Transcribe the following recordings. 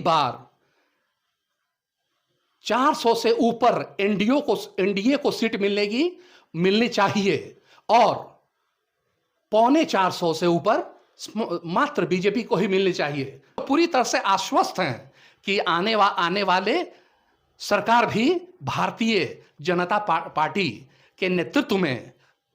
बार 400 से ऊपर एनडीए को सीट मिलनी चाहिए और 325 से ऊपर मात्र बीजेपी को ही मिलनी चाहिए। पूरी तरह से आश्वस्त हैं कि आने वाले सरकार भी भारतीय जनता पार्टी के नेतृत्व में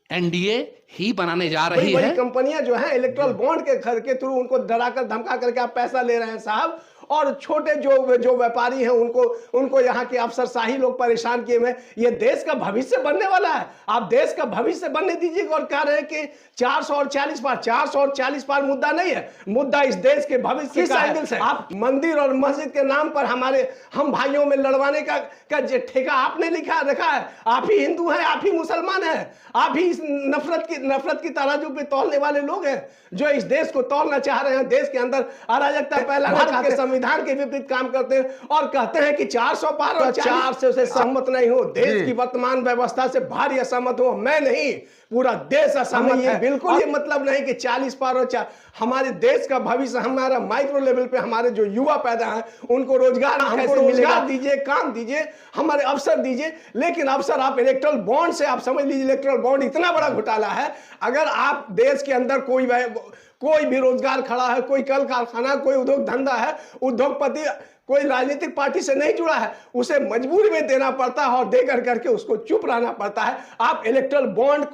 एनडीए ही बनाने जा रही है। बड़ी कंपनियां जो है इलेक्ट्रल बॉन्ड के थ्रू उनको डराकर धमका करके आप पैसा ले रहे हैं साहब, और छोटे जो व्यापारी हैं उनको यहाँ के अफसरशाही लोग परेशान किए हुए। ये देश का भविष्य बनने वाला है, आप देश का भविष्य बनने दीजिए। और कह रहे हैं कि 440 पार मुद्दा नहीं है, मुद्दा इस देश के भविष्य का है। आप मंदिर और मस्जिद के नाम पर हम भाइयों में लड़वाने का ठेका आपने रखा है। आप ही हिंदू हैं, आप ही मुसलमान हैं, आप ही इस नफरत की तराजू पे तौलने वाले लोग हैं जो इस देश को तौलना चाह रहे हैं। देश के अंदर अराजकता फैलाना, संविधान के विपरीत काम करते हैं और कहते हैं कि 400 पार और 400 से सहमत नहीं हो। देश की वर्तमान व्यवस्था से भारी असहमत हो, मैं नहीं, पूरा देश असहमत है। बिल्कुल ये मतलब नहीं कि 40 पार और हमारे देश का भविष्य, हमारा माइक्रो लेवल पे हमारे जो युवा पैदा हैं उनको रोजगार दीजिए, काम दीजिए, हमारे अवसर दीजिए। लेकिन अवसर आप इलेक्ट्रल बॉन्ड से, आप समझ लीजिए इलेक्ट्रल बॉन्ड इतना बड़ा घोटाला है। अगर आप देश के अंदर कोई भी रोजगार खड़ा है, कोई कल कारखाना, कोई उद्योग धंधा है, उद्योगपति कोई राजनीतिक पार्टी से नहीं जुड़ा है, उसे मजबूरी में देना पड़ता है और दे करके उसको चुप रहना पड़ता है। आप इलेक्ट्रल बॉन्ड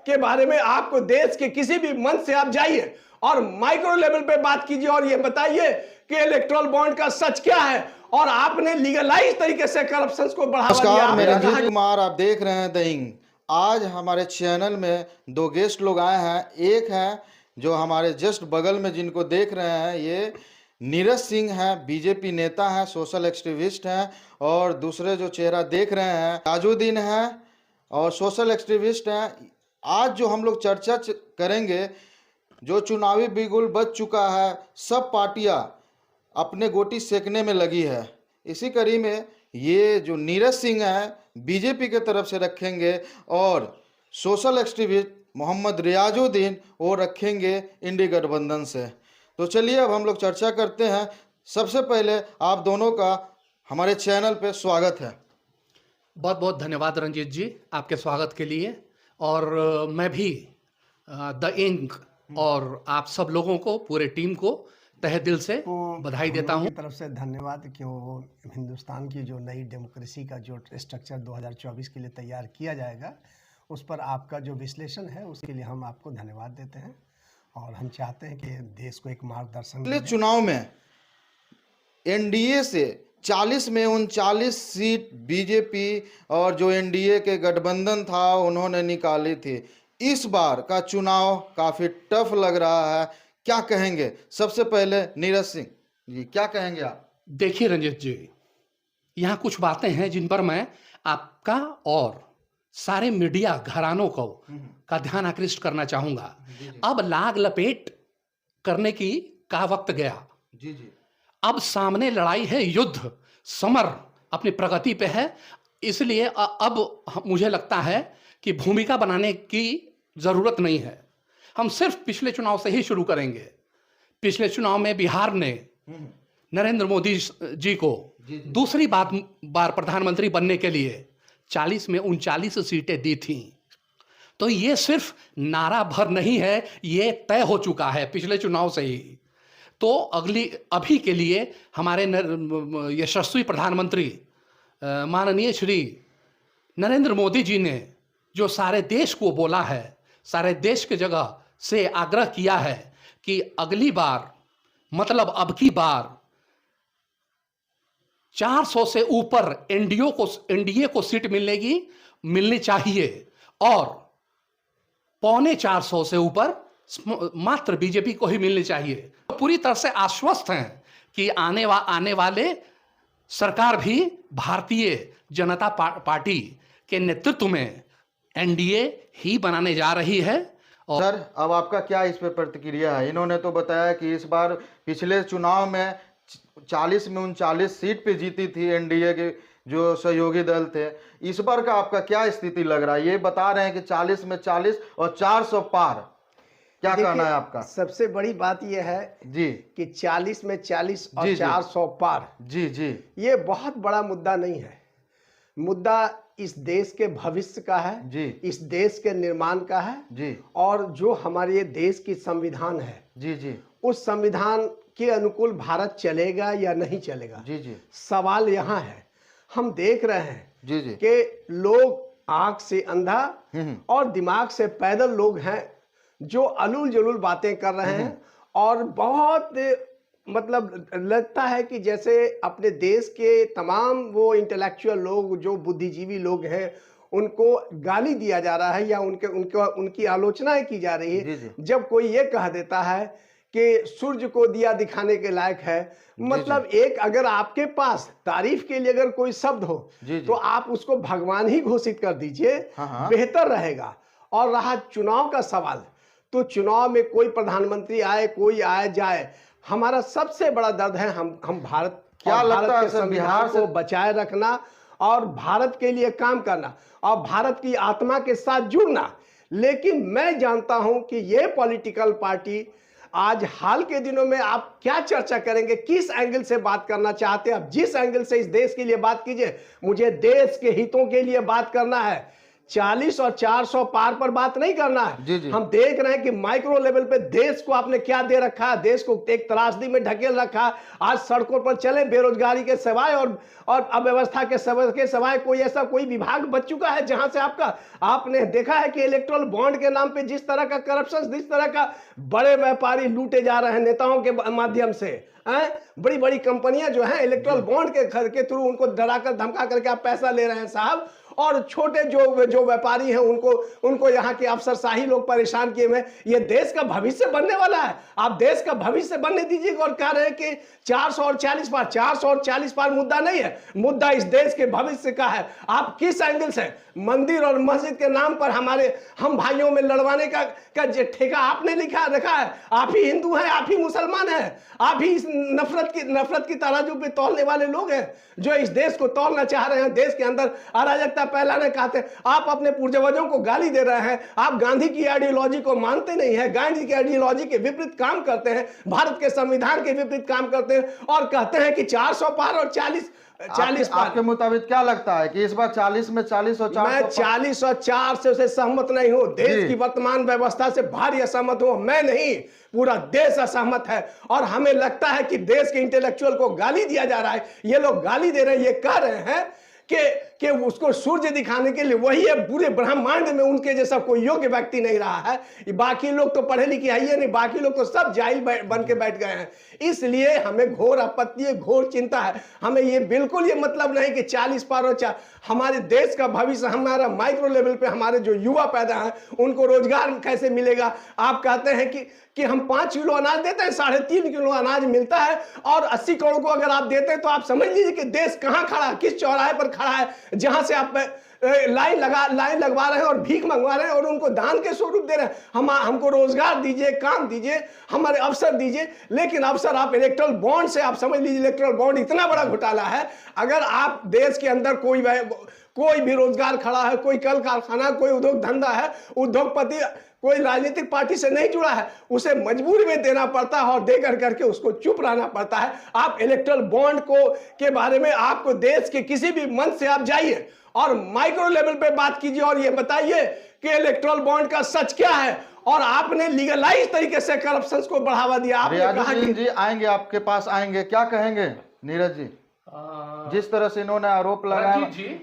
के बारे में आपको देश के किसी भी मंच से आप जाइए और माइक्रो लेवल पे बात कीजिए और ये बताइए कि इलेक्ट्रल बॉन्ड का सच क्या है और आपने लीगलाइज तरीके से करप्शन को बढ़ावा दिया। नमस्कार, मैं रंजीत कुमार, आप देख रहे हैं द हिंद। आज हमारे चैनल में 2 गेस्ट लोग आए हैं। एक है जो हमारे जस्ट बगल में जिनको देख रहे हैं, ये नीरज सिंह हैं, बीजेपी नेता हैं, सोशल एक्टिविस्ट हैं। और दूसरे जो चेहरा देख रहे हैं ताजुद्दीन हैं और सोशल एक्टिविस्ट हैं। आज जो हम लोग चर्चा करेंगे, जो चुनावी बिगुल बज चुका है, सब पार्टियां अपने गोटी सेकने में लगी है। इसी कड़ी में ये जो नीरज सिंह हैं बीजेपी के तरफ से रखेंगे और सोशल एक्टिविस्ट मोहम्मद रियाजुद्दीन वो रखेंगे इंडी गठबंधन से। तो चलिए अब हम लोग चर्चा करते हैं। सबसे पहले आप दोनों का हमारे चैनल पे स्वागत है। बहुत बहुत धन्यवाद रंजीत जी आपके स्वागत के लिए। और मैं भी द इंक और आप सब लोगों को, पूरे टीम को तहे दिल से बधाई देता हूं। तरफ से धन्यवाद कि वो हिंदुस्तान की जो नई डेमोक्रेसी का जो स्ट्रक्चर 2024 के लिए तैयार किया जाएगा, उस पर आपका जो विश्लेषण है उसके लिए हम आपको धन्यवाद देते हैं और हम चाहते हैं कि देश को एक मार्गदर्शन अगले चुनाव में एनडीए से 40 में 39 सीट बीजेपी और जो एनडीए के गठबंधन था उन्होंने निकाली थी। इस बार का चुनाव काफी टफ लग रहा है, क्या कहेंगे? सबसे पहले नीरज सिंह जी, क्या कहेंगे आप? देखिए रंजीत जी, यहाँ कुछ बातें हैं जिन पर मैं आपका और सारे मीडिया घरानों का ध्यान आकृष्ट करना चाहूंगा। अब लाग लपेट करने का वक्त गया। जी जी। अब सामने लड़ाई है, युद्ध समर अपनी प्रगति पे है। इसलिए अब मुझे लगता है कि भूमिका बनाने की जरूरत नहीं है। हम सिर्फ पिछले चुनाव से ही शुरू करेंगे। पिछले चुनाव में बिहार ने नरेंद्र मोदी जी को दूसरी बार प्रधानमंत्री बनने के लिए 40 में 39 सीटें दी थीं। तो ये सिर्फ नारा भर नहीं है, ये तय हो चुका है पिछले चुनाव से ही। तो अभी के लिए हमारे यशस्वी प्रधानमंत्री माननीय श्री नरेंद्र मोदी जी ने जो सारे देश को बोला है, सारे देश के जगह से आग्रह किया है कि अगली बार, मतलब अब की बार 400 से ऊपर एनडीए को सीट मिलनी चाहिए और 425 से ऊपर मात्र बीजेपी को ही मिलनी चाहिए। पूरी तरह से आश्वस्त हैं कि आने वाले सरकार भी भारतीय जनता पार्टी के नेतृत्व में एनडीए ही बनाने जा रही है। और सर, अब आपका क्या इस पे प्रतिक्रिया है? इन्होंने तो बताया कि इस बार पिछले चुनाव में 40 में 39 सीट पे जीती थी एनडीए के जो सहयोगी दल थे। इस बार का आपका क्या स्थिति लग रहा है? ये बता रहे हैं कि 40 में 40 और 400 पार। क्या देखिए, कहना है आपका? सबसे बड़ी बात यह है जी कि 40 में 40 और जी, जी। 400 पार, जी जी ये बहुत बड़ा मुद्दा नहीं है। मुद्दा इस देश के भविष्य का है, जी इस देश के निर्माण का है, जी और जो हमारे ये देश की संविधान है, जी जी उस संविधान के अनुकूल भारत चलेगा या नहीं चलेगा। जी जी सवाल यहाँ है, हम देख रहे हैं जी जी कि लोग आंख से अंधा और दिमाग से पैदल लोग हैं जो अलूल जलूल बातें कर रहे हैं, और बहुत मतलब लगता है कि जैसे अपने देश के तमाम वो इंटेलेक्चुअल लोग जो बुद्धिजीवी लोग हैं उनको गाली दिया जा रहा है या उनकी आलोचनाएं की जा रही जी, है। जी। जब कोई ये कह देता है कि सूर्य को दिया दिखाने के लायक है, मतलब एक अगर आपके पास तारीफ के लिए अगर कोई शब्द हो जी, जी। तो आप उसको भगवान ही घोषित कर दीजिए, हाँ। बेहतर रहेगा। और रहा चुनाव का सवाल, तो चुनाव में कोई प्रधानमंत्री आए, कोई आए जाए, हमारा सबसे बड़ा दर्द है हम भारत, क्या और लगता भारत है के सर, संविधान बिहार से को बचाए रखना और भारत के लिए काम करना और भारत की आत्मा के साथ जुड़ना। लेकिन मैं जानता हूं कि ये पॉलिटिकल पार्टी आज हाल के दिनों में आप क्या चर्चा करेंगे, किस एंगल से बात करना चाहते हैं आप, जिस एंगल से इस देश के लिए बात कीजिए। मुझे देश के हितों के लिए बात करना है, 40 और 400 पार पर बात नहीं करना है। जी, जी। हम देख रहे हैं कि माइक्रो लेवल पे देश को आपने क्या दे रखा है, देश को एक त्रासदी में ढकेल रखा है। आज सड़कों पर चले बेरोजगारी के सिवाय और अव्यवस्था के सिवाय कोई ऐसा कोई विभाग बच चुका है जहां से आपने देखा है कि इलेक्ट्रल बॉन्ड के नाम पे जिस तरह का करप्शन, जिस तरह का बड़े व्यापारी लूटे जा रहे हैं नेताओं के माध्यम से, बड़ी बड़ी कंपनियां जो हैं इलेक्ट्रल बॉन्ड के थ्रू उनको डराकर धमका करके आप पैसा ले रहे हैं साहब, और छोटे जो व्यापारी हैं उनको यहाँ के अफसरशाही लोग परेशान किए हुए। ये देश का भविष्य बनने वाला है, आप देश का भविष्य बनने दीजिएगा। और कह रहे हैं कि 400 और 40 पार, 400 और 40 पार मुद्दा नहीं है, मुद्दा इस देश के भविष्य का है। आप किस एंगल से मंदिर और मस्जिद के नाम पर हम भाइयों में लड़वाने का ठेका आपने रखा है। आप ही हिंदू हैं, आप ही मुसलमान हैं, आप ही नफरत की तराजू पे तौलने वाले लोग हैं जो इस देश को तौलना चाह रहे हैं, देश के अंदर अराजकता फैलाने चाहते हैं। आप अपने पूर्वजों को गाली दे रहे हैं, आप गांधी की आइडियोलॉजी को मानते नहीं है, गांधी की आइडियोलॉजी के विपरीत काम करते हैं, भारत के संविधान के विपरीत काम करते हैं, और कहते हैं कि 400 पार और 40 पार। आपके मुताबिक क्या लगता है कि इस बार 40 में 40 और 400 मैं 40 और 4 से सहमत नहीं हूं। देश की वर्तमान व्यवस्था से भारी असहमत हूं। मैं नहीं, पूरा देश असहमत है। और हमें लगता है कि देश के इंटेलेक्चुअल को गाली दिया जा रहा है। ये लोग गाली दे रहे हैं, ये कह रहे हैं कि उसको सूर्य दिखाने के लिए, वही है, पूरे ब्रह्मांड में उनके जैसा कोई योग्य व्यक्ति नहीं रहा है। बाकी लोग तो पढ़े लिखे है नहीं, बाकी लोग तो सब जाहिल बन के बैठ गए हैं। इसलिए हमें घोर आपत्ति है, घोर चिंता है। हमें ये बिल्कुल ये मतलब नहीं कि 40 पार और 4, हमारे देश का भविष्य, हमारा माइक्रो लेवल पे हमारे जो युवा पैदा हैं उनको रोजगार कैसे मिलेगा। आप कहते हैं कि हम 5 किलो अनाज देते हैं, 3.5 किलो अनाज मिलता है, और 80 करोड़ को अगर आप देते हैं तो आप समझ लीजिए कि देश कहां खड़ा है, किस चौराहे पर खड़ा है, जहां से आप लाइन लगवा रहे हैं और भीख मंगवा रहे हैं और उनको दान के स्वरूप दे रहे हैं। हमको रोजगार दीजिए, काम दीजिए, हमारे अवसर दीजिए। लेकिन अवसर आप इलेक्ट्रल बॉन्ड से, आप समझ लीजिए इलेक्ट्रल बॉन्ड इतना बड़ा घोटाला है। अगर आप देश के अंदर कोई भी रोजगार खड़ा है, कोई कल कारखाना, कोई उद्योग धंधा है, उद्योगपति कोई राजनीतिक पार्टी से नहीं जुड़ा है, उसे मजबूरी में देना पड़ता है और दे करके उसको चुप रहना पड़ता है। आप इलेक्ट्रल बॉन्ड के बारे में, आपको देश के किसी भी मंच से आप जाइए और माइक्रो लेवल पे बात कीजिए और ये बताइए कि इलेक्ट्रल बॉन्ड का सच क्या है। और आपने लीगलाइज तरीके से करप्शन को बढ़ावा दिया। आपने कहा कि जी आएंगे, आपके पास आएंगे, क्या कहेंगे नीरज जी? जिस तरह से इन्होंने आरोप लगाया,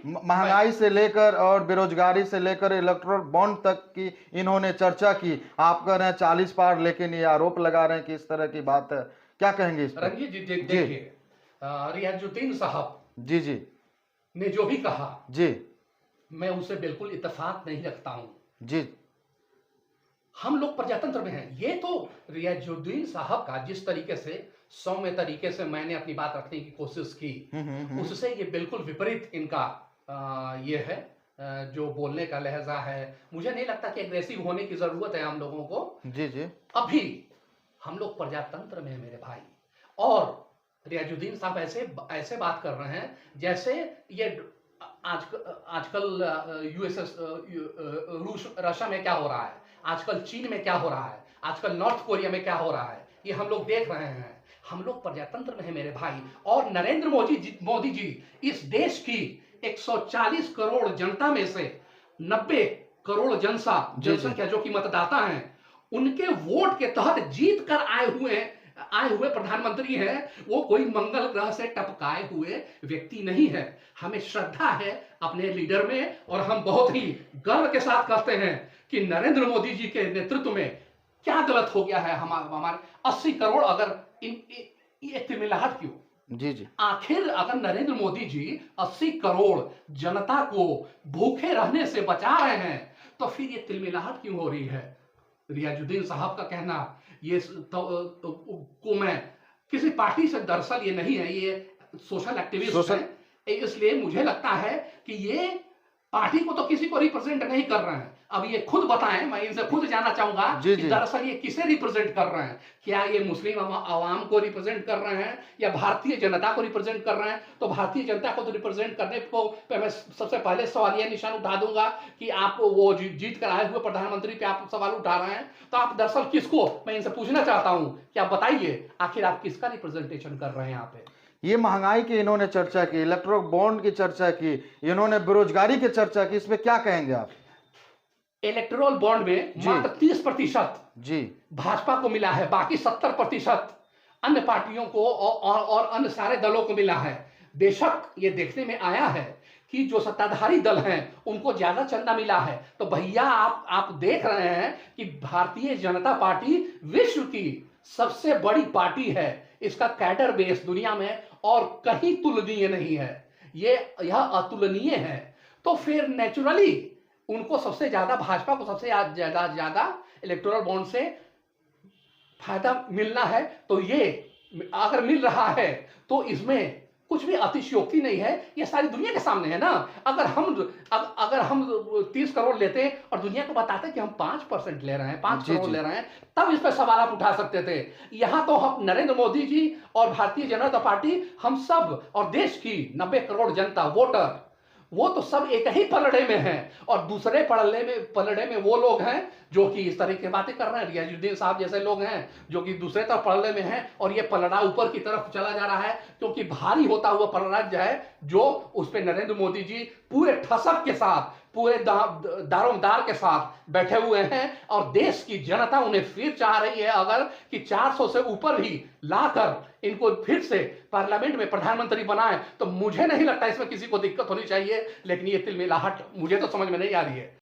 महंगाई से लेकर और बेरोजगारी से लेकर इलेक्ट्रल बॉन्ड तक की इन्होंने चर्चा की, आप कह रहे हैं 40 पार, लेकिन ये आरोप लगा रहे हैं कि इस तरह की बात है, क्या कहेंगे इस पर? रंजीत जी देखिए, रियाजुद्दीन साहब जी जी ने जो भी कहा जी, मैं उसे बिल्कुल इत्तेफाक नहीं रखता हूं। जी, हम लोग प्रजातंत्र में हैं। ये तो रियाजुद्दीन साहब का जिस तरीके से सौम्य तरीके से मैंने अपनी बात रखने की कोशिश की, उससे ये बिल्कुल विपरीत इनका ये है, जो बोलने का लहजा है। मुझे नहीं लगता कि एग्रेसिव होने की जरूरत है हम लोगों को। जी जी, अभी हम लोग प्रजातंत्र में हैं मेरे भाई, और रियाजुद्दीन साहब ऐसे बात कर रहे हैं जैसे ये आजकल यूएसएस रूस रशिया में क्या हो रहा है, आजकल चीन में क्या हो रहा है, आजकल नॉर्थ कोरिया में क्या हो रहा है ये हम लोग देख रहे हैं। हम लोग प्रजातंत्र में है मेरे भाई, और नरेंद्र मोदी जी इस देश की 140 करोड़ जनता में से 90 करोड़ जनसंख्या जो कि मतदाता हैं, उनके वोट के तहत जीत कर आए हुए प्रधानमंत्री हैं। वो कोई मंगल ग्रह से टपकाए हुए व्यक्ति नहीं है। हमें श्रद्धा है अपने लीडर में, और हम बहुत ही गर्व के साथ कहते हैं कि नरेंद्र मोदी जी के नेतृत्व में क्या गलत हो गया है। हमारे 80 करोड़ अगर ये तिलमिलाहट क्यों? जी आखिर अगर नरेंद्र मोदी जी 80 करोड़ जनता को भूखे रहने से बचा रहे हैं, तो फिर ये तिलमिलाहट क्यों हो रही है? रियाजुद्दीन साहब का कहना ये को मैं किसी पार्टी से, दरअसल ये नहीं है, ये सोशल एक्टिविस्ट हैं, इसलिए मुझे लगता है कि ये पार्टी को तो किसी को रिप्रेजेंट नहीं कर रहे हैं। अब ये खुद बताएं, मैं इनसे खुद जानना चाहूंगा कि दरअसल ये किसे रिप्रेजेंट कर रहे हैं? क्या ये मुस्लिम आवाम को रिप्रेजेंट कर रहे हैं या भारतीय जनता को रिप्रेजेंट कर रहे हैं? तो भारतीय जनता को तो रिप्रेजेंट करने को पे मैं सबसे पहले सवाल ये निशान उठा दूंगा कि आप वो जीत कर आए हुए प्रधानमंत्री पे आप सवाल उठा रहे हैं, तो आप दरअसल किसको, मैं इनसे पूछना चाहता हूं कि आप बताइए आखिर आप किसका रिप्रेजेंटेशन कर रहे हैं यहाँ पे? ये महंगाई की इन्होंने चर्चा की, इलेक्ट्रल बॉन्ड की चर्चा की, इन्होंने बेरोजगारी की चर्चा की, इसमें क्या कहेंगे आप? इलेक्टोरल बॉन्ड में मात्र 30% जी भाजपा को मिला है, बाकी 70% अन्य पार्टियों को और अन्य सारे दलों को मिला है। बेशक ये देखने में आया है कि जो सत्ताधारी दल हैं उनको ज्यादा चंदा मिला है। तो भैया आप देख रहे हैं कि भारतीय जनता पार्टी विश्व की सबसे बड़ी पार्टी है। इसका कैडर बेस दुनिया में और कहीं तुलनीय नहीं है, यह अतुलनीय है। तो फिर नेचुरली उनको सबसे ज्यादा, भाजपा को सबसे ज्यादा इलेक्टोरल बॉन्ड से फायदा मिलना है। तो ये अगर मिल रहा है तो इसमें कुछ भी अतिशयोक्ति नहीं है, ये सारी दुनिया के सामने है ना। अगर हम 30 करोड़ लेते और दुनिया को बताते कि हम 5% ले रहे हैं, 5 करोड़ ले रहे हैं, तब इस पर सवाल आप उठा सकते थे। यहां तो हम नरेंद्र मोदी जी और भारतीय जनता पार्टी, हम सब और देश की 90 करोड़ जनता, वोटर, वो तो सब एक ही पलड़े में हैं, और दूसरे पलड़े में वो लोग हैं जो कि इस तरह की बातें कर रहे हैं। रियाजुद्दीन साहब जैसे लोग हैं जो कि दूसरे तरफ पलड़े में हैं, और ये पलड़ा ऊपर की तरफ चला जा रहा है, क्योंकि भारी होता हुआ पलड़ा जो है, जो उस पर नरेंद्र मोदी जी पूरे ठसक के साथ, पूरे दारोमदार के साथ बैठे हुए हैं। और देश की जनता उन्हें फिर चाह रही है अगर कि 400 से ऊपर भी लाकर इनको फिर से पार्लियामेंट में प्रधानमंत्री बनाए, तो मुझे नहीं लगता इसमें किसी को दिक्कत होनी चाहिए। लेकिन ये तिलमिलाहट मुझे तो समझ में नहीं आ रही है।